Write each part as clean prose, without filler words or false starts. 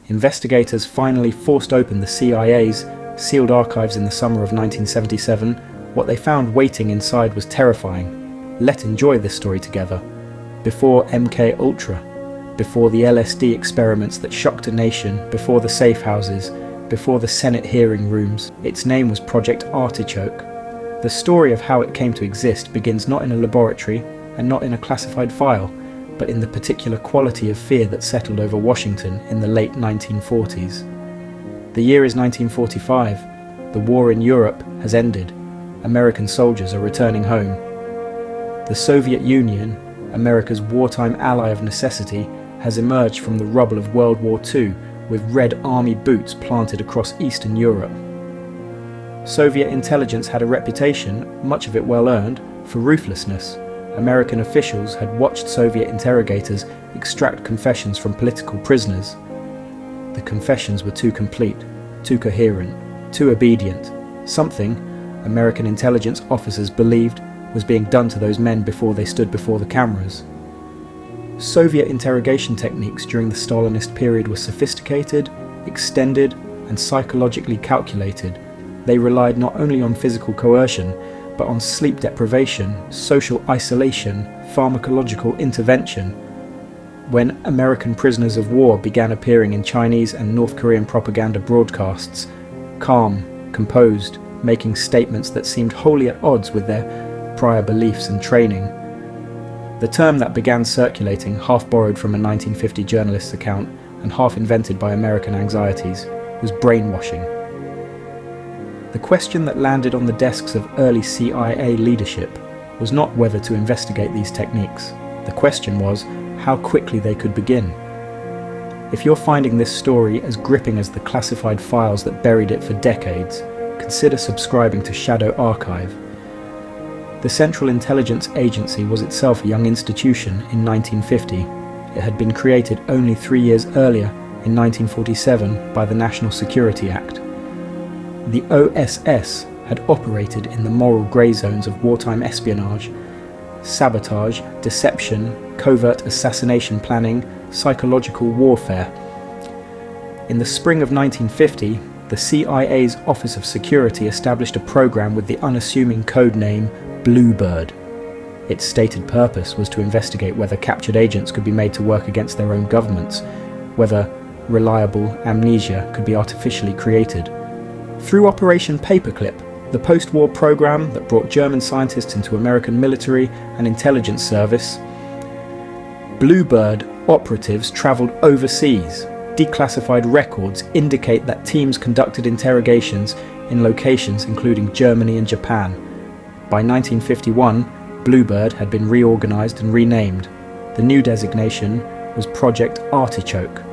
investigators finally forced open the CIA's sealed archives in the summer of 1977. What they found waiting inside was terrifying. Let's enjoy this story together. Before MKUltra, before the LSD experiments that shocked a nation, before the safe houses, before the Senate hearing rooms, its name was Project Artichoke. The story of how it came to exist begins not in a laboratory and not in a classified file, but in the particular quality of fear that settled over Washington in the late 1940s. The year is 1945. The war in Europe has ended. American soldiers are returning home. The Soviet Union, America's wartime ally of necessity, has emerged from the rubble of World War II with Red Army boots planted across Eastern Europe. Soviet intelligence had a reputation, much of it well earned, for ruthlessness. American officials had watched Soviet interrogators extract confessions from political prisoners. The confessions were too complete, too coherent, too obedient. Something, American intelligence officers believed, was being done to those men before they stood before the cameras. Soviet interrogation techniques during the Stalinist period were sophisticated, extended, and psychologically calculated. They relied not only on physical coercion, but on sleep deprivation, social isolation, pharmacological intervention. When American prisoners of war began appearing in Chinese and North Korean propaganda broadcasts, calm, composed, making statements that seemed wholly at odds with their prior beliefs and training. The term that began circulating, half borrowed from a 1950 journalist's account and half invented by American anxieties, was brainwashing. The question that landed on the desks of early CIA leadership was not whether to investigate these techniques. The question was how quickly they could begin. If you're finding this story as gripping as the classified files that buried it for decades, consider subscribing to Shadow Archive. The Central Intelligence Agency was itself a young institution in 1950. It had been created only 3 years earlier, in 1947, by the National Security Act. The OSS had operated in the moral grey zones of wartime espionage, sabotage, deception, covert assassination planning, psychological warfare. In the spring of 1950, the CIA's Office of Security established a program with the unassuming code name BLUEBIRD. Its stated purpose was to investigate whether captured agents could be made to work against their own governments, whether reliable amnesia could be artificially created. Through Operation Paperclip, the post-war program that brought German scientists into American military and intelligence service, BLUEBIRD operatives travelled overseas. Declassified records indicate that teams conducted interrogations in locations including Germany and Japan. By 1951, BLUEBIRD had been reorganised and renamed. The new designation was Project Artichoke.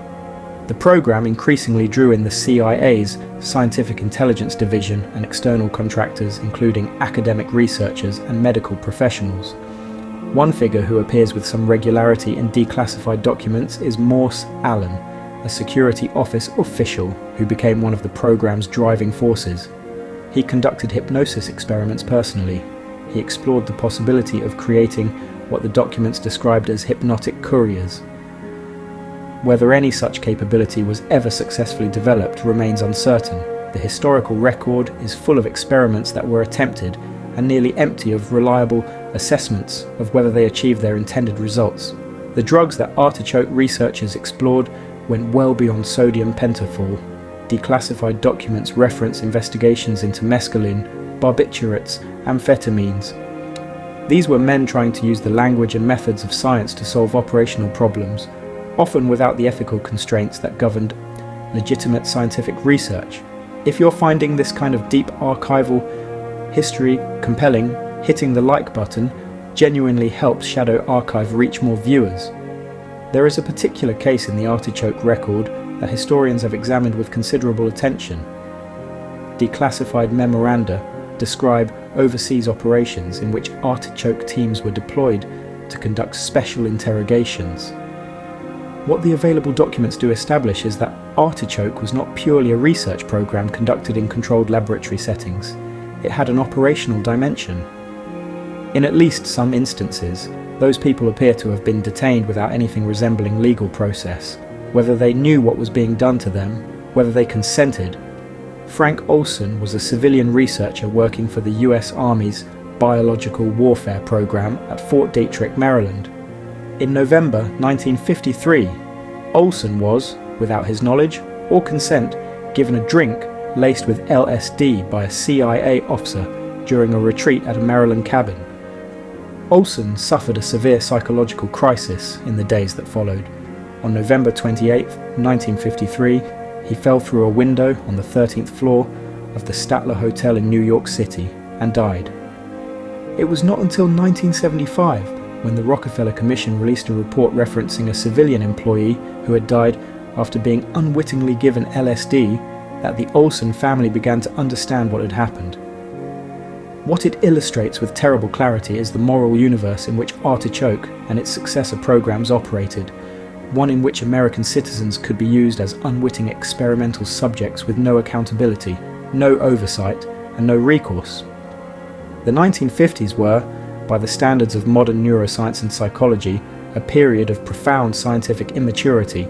The program increasingly drew in the CIA's Scientific Intelligence Division and external contractors, including academic researchers and medical professionals. One figure who appears with some regularity in declassified documents is Morse Allen, a security office official who became one of the program's driving forces. He conducted hypnosis experiments personally. He explored the possibility of creating what the documents described as hypnotic couriers. Whether any such capability was ever successfully developed remains uncertain. The historical record is full of experiments that were attempted and nearly empty of reliable assessments of whether they achieved their intended results. The drugs that Artichoke researchers explored went well beyond sodium pentothal. Declassified documents reference investigations into mescaline, barbiturates, amphetamines. These were men trying to use the language and methods of science to solve operational problems, often without the ethical constraints that governed legitimate scientific research. If you're finding this kind of deep archival history compelling, hitting the like button genuinely helps Shadow Archive reach more viewers. There is a particular case in the Artichoke record that historians have examined with considerable attention. Declassified memoranda describe overseas operations in which Artichoke teams were deployed to conduct special interrogations. What the available documents do establish is that Artichoke was not purely a research program conducted in controlled laboratory settings. It had an operational dimension. In at least some instances, those people appear to have been detained without anything resembling legal process. whether they knew what was being done to them, whether they consented. Frank Olson was a civilian researcher working for the US Army's Biological Warfare Program at Fort Detrick, Maryland. In November 1953, Olson was, without his knowledge or consent, given a drink laced with LSD by a CIA officer during a retreat at a Maryland cabin. Olson suffered a severe psychological crisis in the days that followed. On November 28, 1953, he fell through a window on the 13th floor of the Statler Hotel in New York City and died. It was not until 1975, when the Rockefeller Commission released a report referencing a civilian employee who had died after being unwittingly given LSD, that the Olson family began to understand what had happened. What it illustrates with terrible clarity is the moral universe in which Artichoke and its successor programs operated, one in which American citizens could be used as unwitting experimental subjects with no accountability, no oversight, and no recourse. The 1950s were, by the standards of modern neuroscience and psychology, a period of profound scientific immaturity.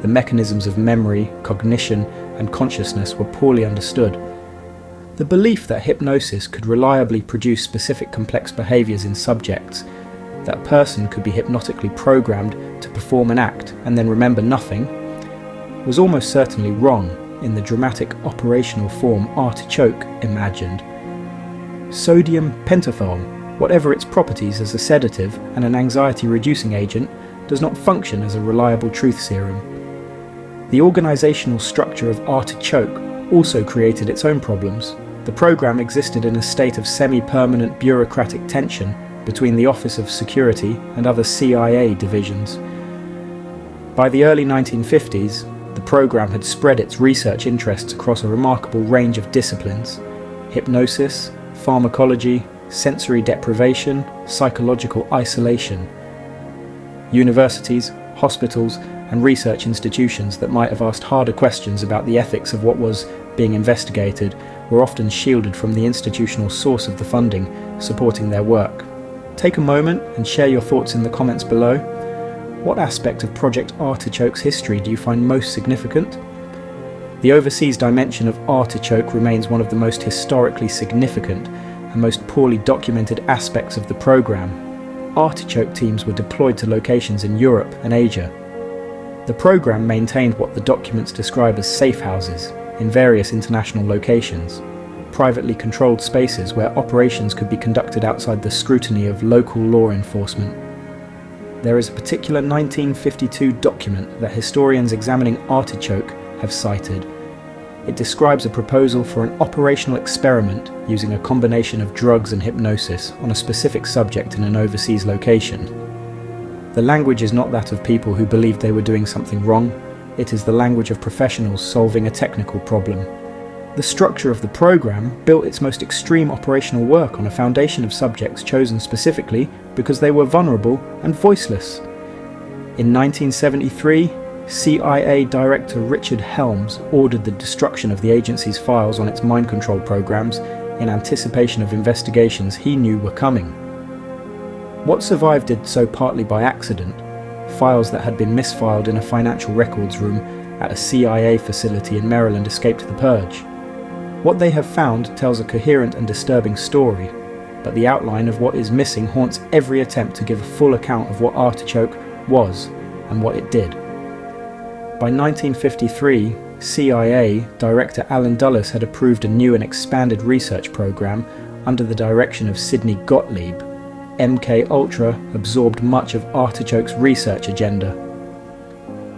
The mechanisms of memory, cognition, and consciousness were poorly understood. The belief that hypnosis could reliably produce specific complex behaviours in subjects, that a person could be hypnotically programmed to perform an act and then remember nothing, was almost certainly wrong in the dramatic operational form Artichoke imagined. Sodium pentothal, whatever its properties as a sedative and an anxiety-reducing agent, does not function as a reliable truth serum. The organisational structure of Artichoke also created its own problems. The programme existed in a state of semi-permanent bureaucratic tension between the Office of Security and other CIA divisions. By the early 1950s, the programme had spread its research interests across a remarkable range of disciplines: hypnosis, pharmacology, sensory deprivation, psychological isolation. Universities, hospitals, and research institutions that might have asked harder questions about the ethics of what was being investigated were often shielded from the institutional source of the funding supporting their work. Take a moment and share your thoughts in the comments below. What aspect of Project Artichoke's history do you find most significant? The overseas dimension of Artichoke remains one of the most historically significant and most poorly documented aspects of the programme. Artichoke teams were deployed to locations in Europe and Asia. The programme maintained what the documents describe as safe houses in various international locations, privately controlled spaces where operations could be conducted outside the scrutiny of local law enforcement. There is a particular 1952 document that historians examining Artichoke have cited. It describes a proposal for an operational experiment using a combination of drugs and hypnosis on a specific subject in an overseas location. The language is not that of people who believed they were doing something wrong. It is the language of professionals solving a technical problem. The structure of the program built its most extreme operational work on a foundation of subjects chosen specifically because they were vulnerable and voiceless. In 1973, CIA Director Richard Helms ordered the destruction of the agency's files on its mind control programs in anticipation of investigations he knew were coming. What survived did so partly by accident. Files that had been misfiled in a financial records room at a CIA facility in Maryland escaped the purge. What they have found tells a coherent and disturbing story, but the outline of what is missing haunts every attempt to give a full account of what Artichoke was and what it did. By 1953, CIA Director Alan Dulles had approved a new and expanded research program under the direction of Sidney Gottlieb. MKUltra absorbed much of Artichoke's research agenda.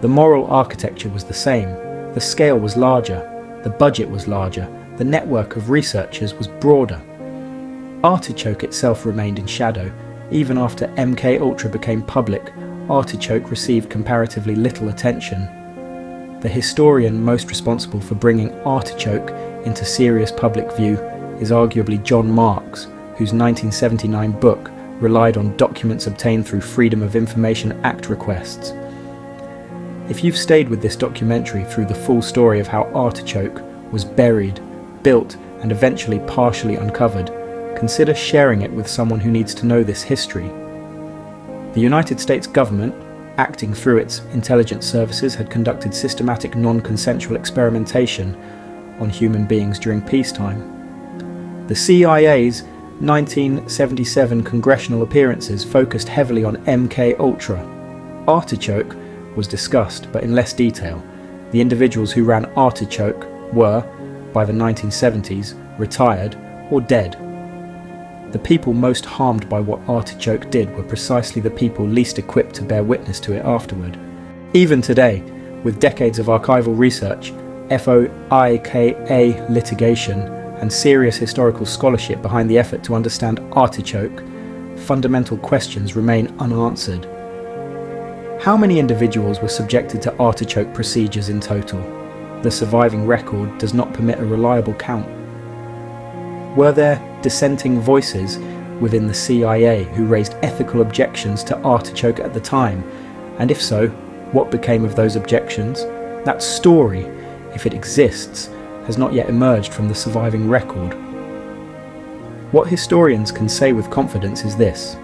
The moral architecture was the same, the scale was larger, the budget was larger, the network of researchers was broader. Artichoke itself remained in shadow. Even after MKUltra became public, Artichoke received comparatively little attention. The historian most responsible for bringing Artichoke into serious public view is arguably John Marks, whose 1979 book relied on documents obtained through Freedom of Information Act requests. If you've stayed with this documentary through the full story of how Artichoke was buried, built, and eventually partially uncovered, consider sharing it with someone who needs to know this history. The United States government, acting through its intelligence services, had conducted systematic non-consensual experimentation on human beings during peacetime. The CIA's 1977 congressional appearances focused heavily on MKUltra. Artichoke was discussed, but in less detail. The individuals who ran Artichoke were, by the 1970s, retired or dead. The people most harmed by what Artichoke did were precisely the people least equipped to bear witness to it afterward. Even today, with decades of archival research, FOIKA litigation, and serious historical scholarship behind the effort to understand Artichoke, fundamental questions remain unanswered. How many individuals were subjected to Artichoke procedures in total? The surviving record does not permit a reliable count. Were there dissenting voices within the CIA who raised ethical objections to Artichoke at the time? And if so, what became of those objections? That story, if it exists, has not yet emerged from the surviving record. What historians can say with confidence is this: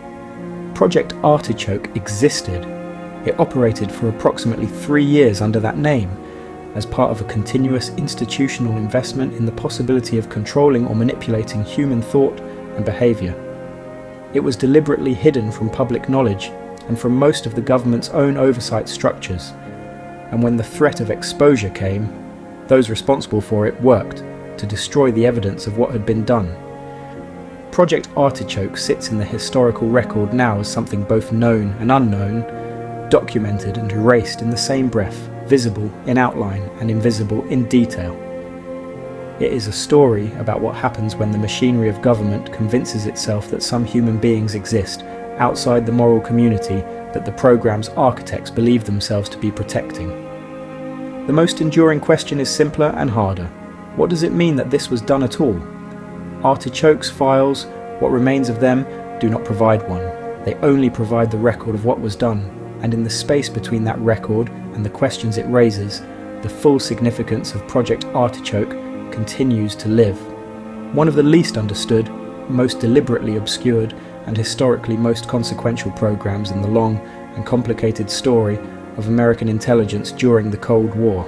Project Artichoke existed. It operated for approximately 3 years under that name, as part of a continuous institutional investment in the possibility of controlling or manipulating human thought and behaviour. It was deliberately hidden from public knowledge and from most of the government's own oversight structures, and when the threat of exposure came, those responsible for it worked to destroy the evidence of what had been done. Project Artichoke sits in the historical record now as something both known and unknown, documented and erased in the same breath, visible in outline and invisible in detail. It is a story about what happens when the machinery of government convinces itself that some human beings exist outside the moral community that the program's architects believe themselves to be protecting. The most enduring question is simpler and harder. What does it mean that this was done at all? Artichoke's files, what remains of them, do not provide one. They only provide the record of what was done, and in the space between that record and the questions it raises, the full significance of Project Artichoke continues to live. One of the least understood, most deliberately obscured, and historically most consequential programs in the long and complicated story of American intelligence during the Cold War.